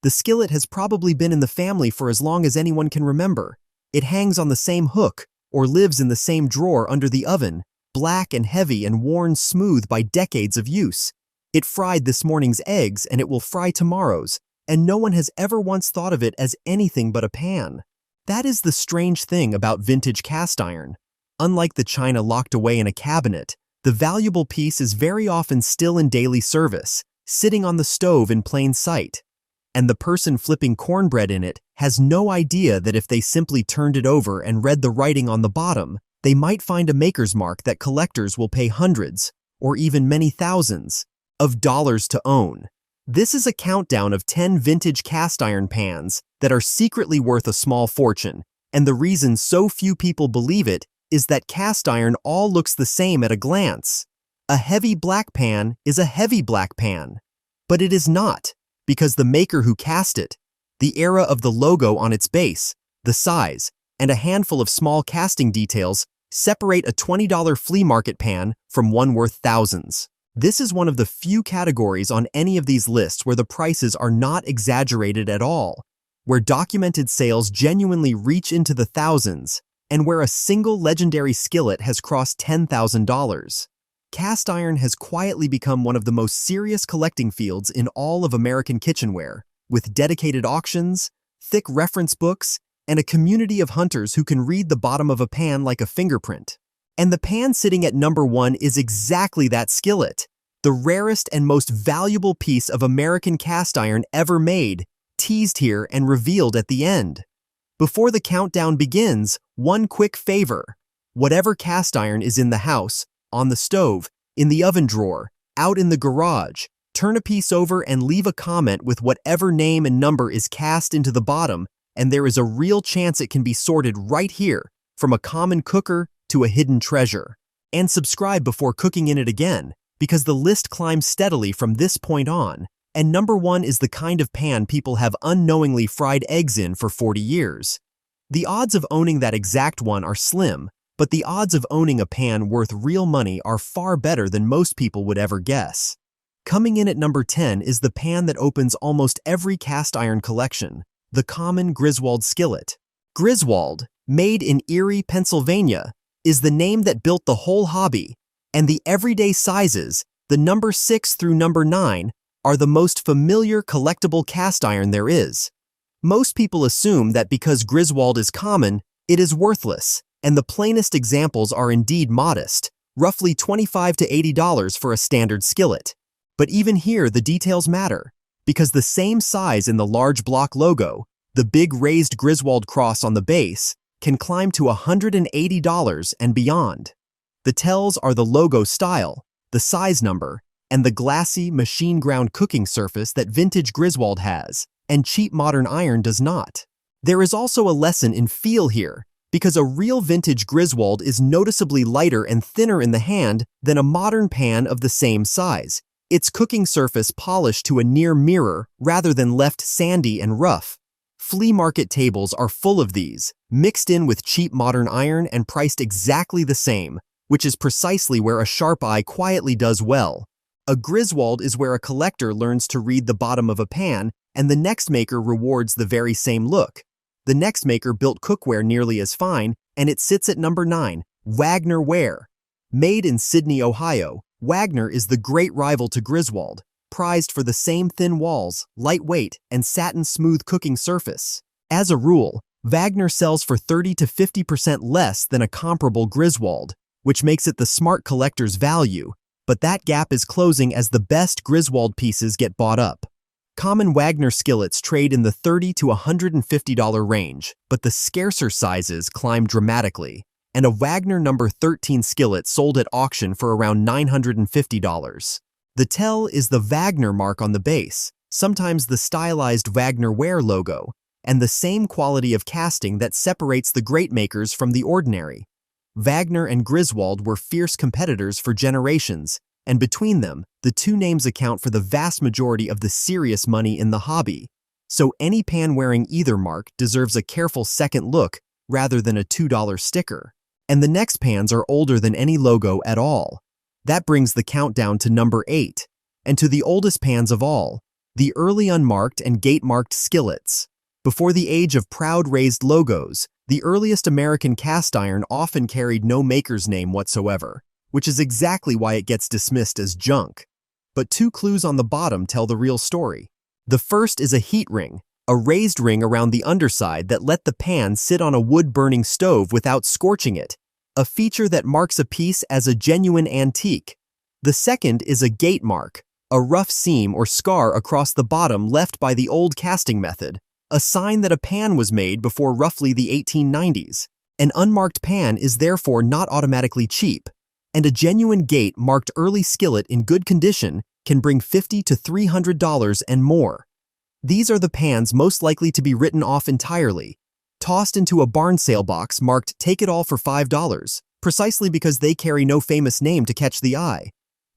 The skillet has probably been in the family for as long as anyone can remember. It hangs on the same hook or lives in the same drawer under the oven, black and heavy and worn smooth by decades of use. It fried this morning's eggs and it will fry tomorrow's, and no one has ever once thought of it as anything but a pan. That is the strange thing about vintage cast iron. Unlike the china locked away in a cabinet, the valuable piece is very often still in daily service, sitting on the stove in plain sight. And the person flipping cornbread in it has no idea that if they simply turned it over and read the writing on the bottom, they might find a maker's mark that collectors will pay hundreds, or even many thousands, of dollars to own. This is a countdown of 10 vintage cast iron pans that are secretly worth a small fortune, and the reason so few people believe it is that cast iron all looks the same at a glance. A heavy black pan is a heavy black pan. But it is not, because the maker who cast it, the era of the logo on its base, the size, and a handful of small casting details separate a $20 flea market pan from one worth thousands. This is one of the few categories on any of these lists where the prices are not exaggerated at all, where documented sales genuinely reach into the thousands, and where a single legendary skillet has crossed $10,000. Cast iron has quietly become one of the most serious collecting fields in all of American kitchenware, with dedicated auctions, thick reference books, and a community of hunters who can read the bottom of a pan like a fingerprint. And the pan sitting at number 1 is exactly that skillet, the rarest and most valuable piece of American cast iron ever made, teased here and revealed at the end. Before the countdown begins, one quick favor. Whatever cast iron is in the house, on the stove, in the oven drawer, out in the garage, turn a piece over and leave a comment with whatever name and number is cast into the bottom, and there is a real chance it can be sorted right here, from a common cooker to a hidden treasure. And subscribe before cooking in it again, because the list climbs steadily from this point on, and number 1 is the kind of pan people have unknowingly fried eggs in for 40 years. The odds of owning that exact one are slim, but the odds of owning a pan worth real money are far better than most people would ever guess. Coming in at number 10 is the pan that opens almost every cast iron collection, the common Griswold skillet. Griswold, made in Erie, Pennsylvania, is the name that built the whole hobby, and the everyday sizes, the number 6 through number 9, are the most familiar collectible cast iron there is. Most people assume that because Griswold is common, it is worthless, and the plainest examples are indeed modest, roughly $25 to $80 for a standard skillet. But even here the details matter, because the same size in the large block logo, the big raised Griswold cross on the base, can climb to $180 and beyond. The tells are the logo style, the size number, and the glassy, machine-ground cooking surface that vintage Griswold has, and cheap modern iron does not. There is also a lesson in feel here, because a real vintage Griswold is noticeably lighter and thinner in the hand than a modern pan of the same size, its cooking surface polished to a near mirror rather than left sandy and rough. Flea market tables are full of these, mixed in with cheap modern iron and priced exactly the same, which is precisely where a sharp eye quietly does well. A Griswold is where a collector learns to read the bottom of a pan, and the next maker rewards the very same look. The next maker built cookware nearly as fine, and it sits at number 9, Wagner Ware. Made in Sydney, Ohio, Wagner is the great rival to Griswold, prized for the same thin walls, lightweight, and satin-smooth cooking surface. As a rule, Wagner sells for 30 to 50% less than a comparable Griswold, which makes it the smart collector's value, but that gap is closing as the best Griswold pieces get bought up. Common Wagner skillets trade in the $30 to $150 range, but the scarcer sizes climb dramatically, and a Wagner number 13 skillet sold at auction for around $950. The tell is the Wagner mark on the base, sometimes the stylized Wagner Ware logo, and the same quality of casting that separates the great makers from the ordinary. Wagner and Griswold were fierce competitors for generations, and between them, the two names account for the vast majority of the serious money in the hobby. So any pan wearing either mark deserves a careful second look rather than a $2 sticker. And the next pans are older than any logo at all. That brings the countdown to number 8, and to the oldest pans of all, The early unmarked and gate-marked skillets. Before the age of proud raised logos, the earliest American cast iron often carried no maker's name whatsoever, which is exactly why it gets dismissed as junk. But two clues on the bottom tell the real story. The first is a heat ring, a raised ring around the underside that let the pan sit on a wood-burning stove without scorching it, a feature that marks a piece as a genuine antique. The second is a gate mark, a rough seam or scar across the bottom left by the old casting method, a sign that a pan was made before roughly the 1890s. An unmarked pan is therefore not automatically cheap, and a genuine gate-marked early skillet in good condition can bring $50 to $300 and more. These are the pans most likely to be written off entirely, tossed into a barn sale box marked "Take it all for $5, precisely because they carry no famous name to catch the eye.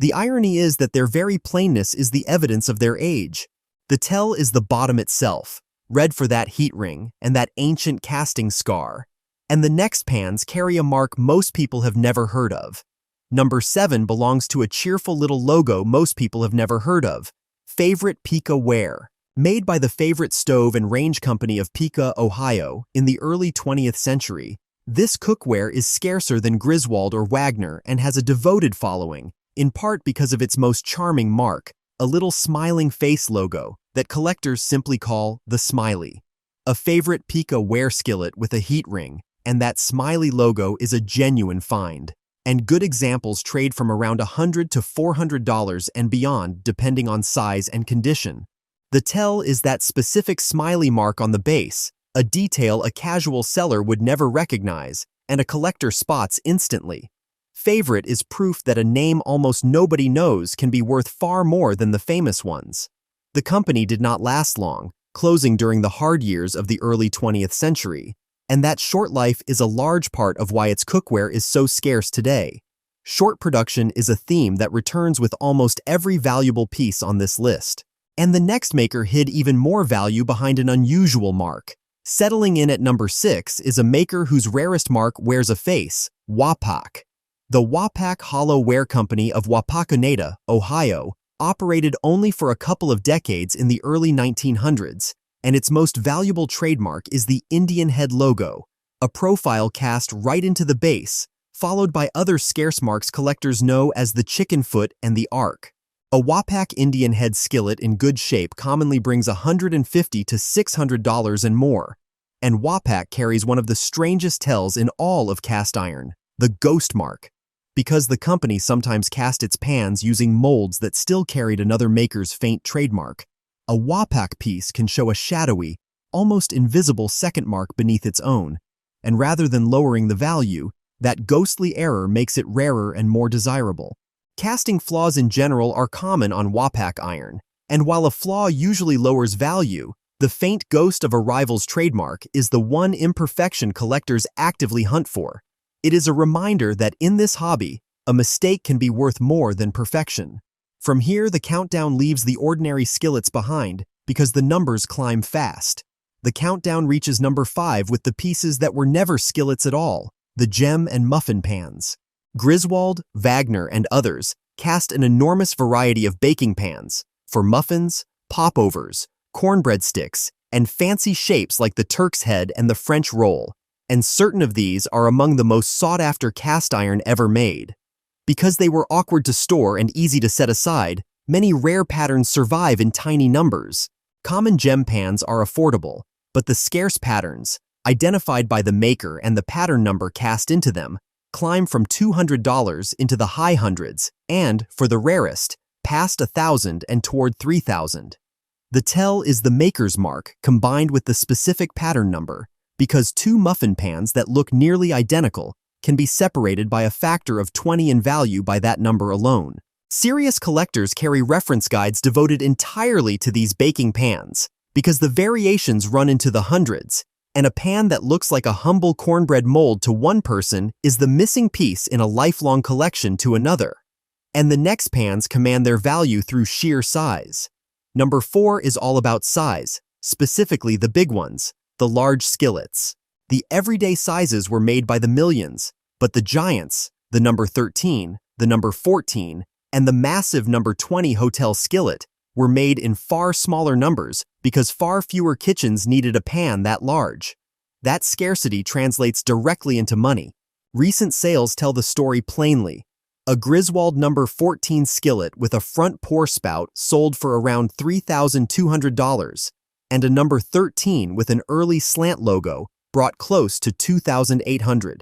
The irony is that their very plainness is the evidence of their age. The tell is the bottom itself, red for that heat ring and that ancient casting scar. And the next pans carry a mark most people have never heard of. Number 7 belongs to a cheerful little logo most people have never heard of, Favorite Pica Ware. Made by the Favorite Stove and Range Company of Pica, Ohio, in the early 20th century, this cookware is scarcer than Griswold or Wagner and has a devoted following, in part because of its most charming mark, a little smiling face logo that collectors simply call the Smiley. A Favorite Pica Ware skillet with a heat ring, and that smiley logo is a genuine find. And good examples trade from around $100 to $400 and beyond depending on size and condition. The tell is that specific smiley mark on the base, a detail a casual seller would never recognize, and a collector spots instantly. Favorite is proof that a name almost nobody knows can be worth far more than the famous ones. The company did not last long, closing during the hard years of the early 20th century, and that short life is a large part of why its cookware is so scarce today. Short production is a theme that returns with almost every valuable piece on this list. And the next maker hid even more value behind an unusual mark. Settling in at number 6 is a maker whose rarest mark wears a face, Wapak. The Wapak Hollow Ware Company of Wapakoneta, Ohio, operated only for a couple of decades in the early 1900s, and its most valuable trademark is the Indian head logo, a profile cast right into the base, followed by other scarce marks collectors know as the chicken foot and the arc. A Wapak Indian head skillet in good shape commonly brings $150 to $600 and more, and Wapak carries one of the strangest tells in all of cast iron, the ghost mark, because the company sometimes cast its pans using molds that still carried another maker's faint trademark. A Wapak piece can show a shadowy, almost invisible second mark beneath its own, and rather than lowering the value, that ghostly error makes it rarer and more desirable. Casting flaws in general are common on Wapak iron, and while a flaw usually lowers value, the faint ghost of a rival's trademark is the one imperfection collectors actively hunt for. It is a reminder that in this hobby, a mistake can be worth more than perfection. From here, the countdown leaves the ordinary skillets behind because the numbers climb fast. The countdown reaches number 5 with the pieces that were never skillets at all, the gem and muffin pans. Griswold, Wagner, and others cast an enormous variety of baking pans for muffins, popovers, cornbread sticks, and fancy shapes like the Turk's head and the French roll, and certain of these are among the most sought-after cast iron ever made. Because they were awkward to store and easy to set aside, many rare patterns survive in tiny numbers. Common gem pans are affordable, but the scarce patterns, identified by the maker and the pattern number cast into them, climb from $200 into the high hundreds and, for the rarest, past $1,000 and toward $3,000. The tell is the maker's mark combined with the specific pattern number, because two muffin pans that look nearly identical can be separated by a factor of 20 in value by that number alone. Serious collectors carry reference guides devoted entirely to these baking pans, because the variations run into the hundreds, and a pan that looks like a humble cornbread mold to one person is the missing piece in a lifelong collection to another. And the next pans command their value through sheer size. Number 4 is all about size, specifically the big ones, the large skillets. The everyday sizes were made by the millions, but the giants, the number 13, the number 14, and the massive number 20 hotel skillet, were made in far smaller numbers because far fewer kitchens needed a pan that large. That scarcity translates directly into money. Recent sales tell the story plainly. A Griswold No. 14 skillet with a front pour spout sold for around $3,200, and a No. 13 with an early slant logo brought close to $2,800.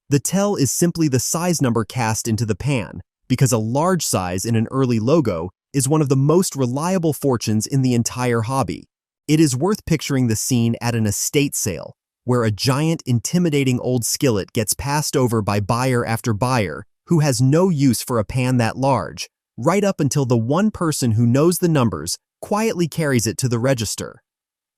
The tell is simply the size number cast into the pan, because a large size in an early logo is one of the most reliable fortunes in the entire hobby. It is worth picturing the scene at an estate sale, where a giant, intimidating old skillet gets passed over by buyer after buyer who has no use for a pan that large, right up until the one person who knows the numbers quietly carries it to the register.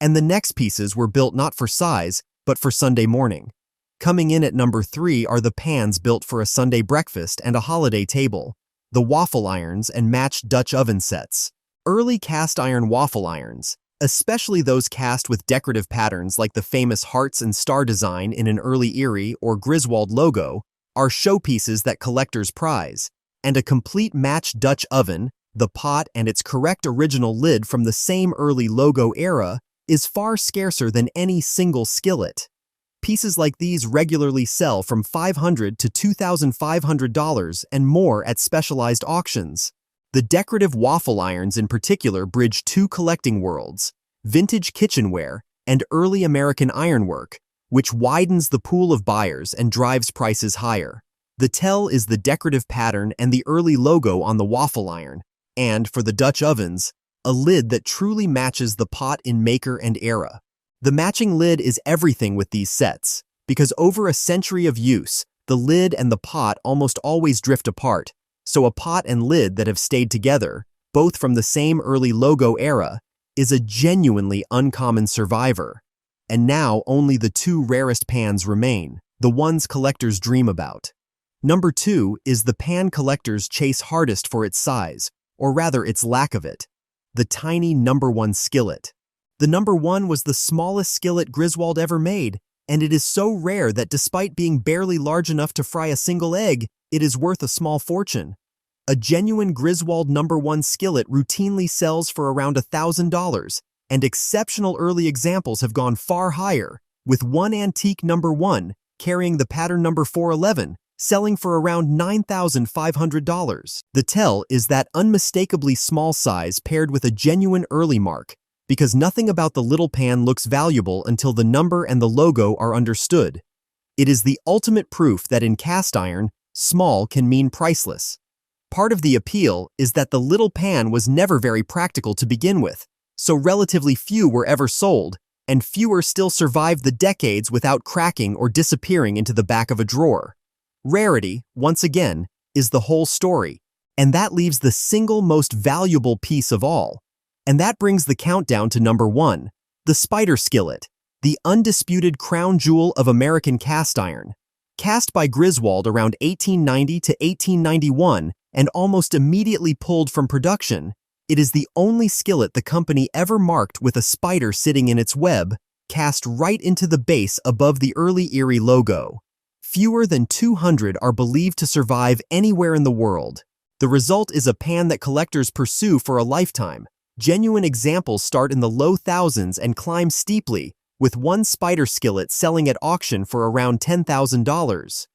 And the next pieces were built not for size, but for Sunday morning. Coming in at number 3 are the pans built for a Sunday breakfast and a holiday table, the waffle irons and matched Dutch oven sets. Early cast iron waffle irons, especially those cast with decorative patterns like the famous hearts and star design in an early Erie or Griswold logo, are showpieces that collectors prize, and a complete matched Dutch oven, the pot and its correct original lid from the same early logo era, is far scarcer than any single skillet. Pieces like these regularly sell from $500 to $2,500 and more at specialized auctions. The decorative waffle irons in particular bridge two collecting worlds, vintage kitchenware and early American ironwork, which widens the pool of buyers and drives prices higher. The tell is the decorative pattern and the early logo on the waffle iron, and, for the Dutch ovens, a lid that truly matches the pot in maker and era. The matching lid is everything with these sets, because over a century of use, the lid and the pot almost always drift apart, so a pot and lid that have stayed together, both from the same early logo era, is a genuinely uncommon survivor. And now only the two rarest pans remain, the ones collectors dream about. Number 2 is the pan collectors chase hardest for its size, or rather its lack of it, the tiny No. 1 skillet. The No. 1 was the smallest skillet Griswold ever made, and it is so rare that despite being barely large enough to fry a single egg, it is worth a small fortune. A genuine Griswold No. 1 skillet routinely sells for around $1,000, and exceptional early examples have gone far higher, with one antique No. 1, carrying the pattern No. 411, selling for around $9,500. The tell is that unmistakably small size paired with a genuine early mark, because nothing about the little pan looks valuable until the number and the logo are understood. It is the ultimate proof that in cast iron, small can mean priceless. Part of the appeal is that the little pan was never very practical to begin with, so relatively few were ever sold, and fewer still survived the decades without cracking or disappearing into the back of a drawer. Rarity, once again, is the whole story, and that leaves the single most valuable piece of all. And that brings the countdown to number 1, the spider skillet, the undisputed crown jewel of American cast iron. Cast by Griswold around 1890 to 1891 and almost immediately pulled from production, it is the only skillet the company ever marked with a spider sitting in its web, cast right into the base above the early Erie logo. Fewer than 200 are believed to survive anywhere in the world. The result is a pan that collectors pursue for a lifetime. Genuine examples start in the low thousands and climb steeply, with one spider skillet selling at auction for around $10,000.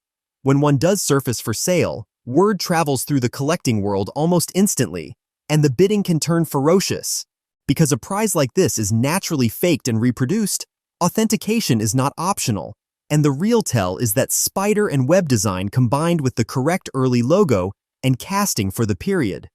When one does surface for sale, word travels through the collecting world almost instantly, and the bidding can turn ferocious. Because a prize like this is naturally faked and reproduced, authentication is not optional, and the real tell is that spider and web design combined with the correct early logo and casting for the period.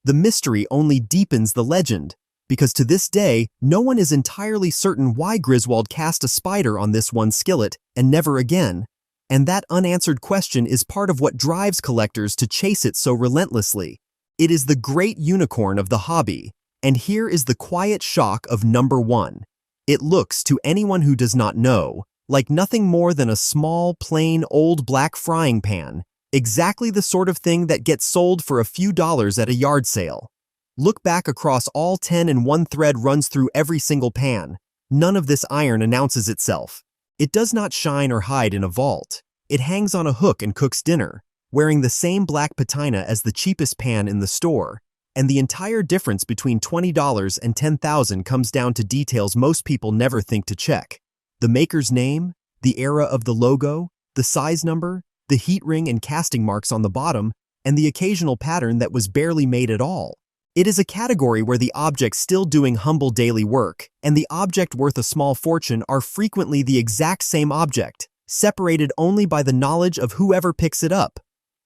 The mystery only deepens the legend, because to this day, no one is entirely certain why Griswold cast a spider on this one skillet and never again, and that unanswered question is part of what drives collectors to chase it so relentlessly. It is the great unicorn of the hobby, and here is the quiet shock of number 1. It looks, to anyone who does not know, like nothing more than a small, plain, old black frying pan, exactly the sort of thing that gets sold for a few dollars at a yard sale. Look back across all 10 and one thread runs through every single pan. None of this iron announces itself. It does not shine or hide in a vault. It hangs on a hook and cooks dinner, wearing the same black patina as the cheapest pan in the store, And the entire difference between $20 and $10,000 comes down to details most people never think to check. The maker's name, the era of the logo, the size number, the heat ring and casting marks on the bottom, and the occasional pattern that was barely made at all. It is a category where the objects still doing humble daily work and the object worth a small fortune are frequently the exact same object, separated only by the knowledge of whoever picks it up.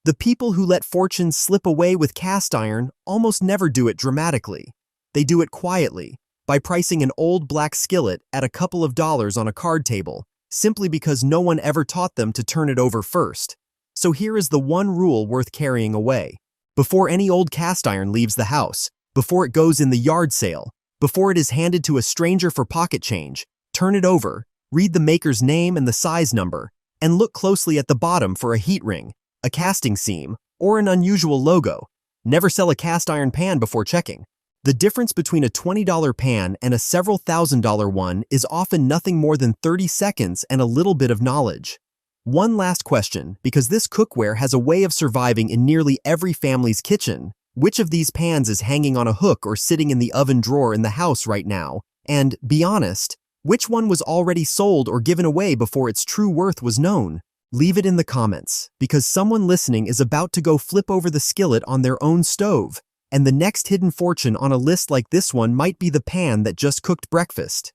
The people who let fortunes slip away with cast iron almost never do it dramatically. They do it quietly, by pricing an old black skillet at a couple of dollars on a card table, simply because no one ever taught them to turn it over first. So here is the one rule worth carrying away. Before any old cast iron leaves the house, before it goes in the yard sale, before it is handed to a stranger for pocket change, turn it over, read the maker's name and the size number, and look closely at the bottom for a heat ring, a casting seam, or an unusual logo. Never sell a cast iron pan before checking. The difference between a $20 pan and a several $1,000 one is often nothing more than 30 seconds and a little bit of knowledge. One last question, because this cookware has a way of surviving in nearly every family's kitchen. Which of these pans is hanging on a hook or sitting in the oven drawer in the house right now? And, be honest, which one was already sold or given away before its true worth was known? Leave it in the comments, because someone listening is about to go flip over the skillet on their own stove, and the next hidden fortune on a list like this one might be the pan that just cooked breakfast.